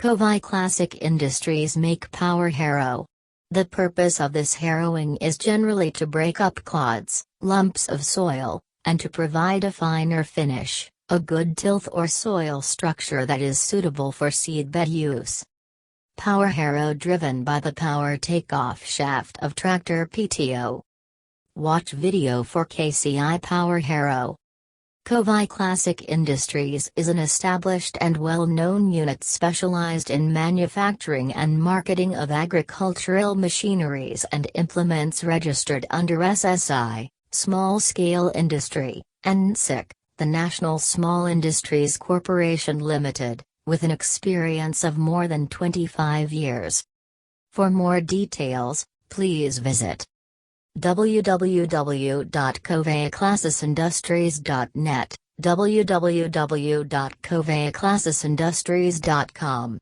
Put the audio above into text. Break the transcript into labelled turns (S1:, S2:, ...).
S1: KOVAI Classic Industries make power harrow. The purpose of this harrowing is generally to break up clods, lumps of soil, and to provide a finer finish, a good tilth or soil structure that is suitable for seedbed use. Power harrow driven by the power takeoff shaft of tractor PTO. Watch video for KCI Power Harrow. KOVAI Classic Industries is an established and well-known unit specialized in manufacturing and marketing of agricultural machineries and implements registered under SSI, Small Scale Industry, NSIC, the National Small Industries Corporation Limited, with an experience of more than 25 years. For more details, please visit www.kovaiclassicindustries.net, www.kovaiclassicindustries.com.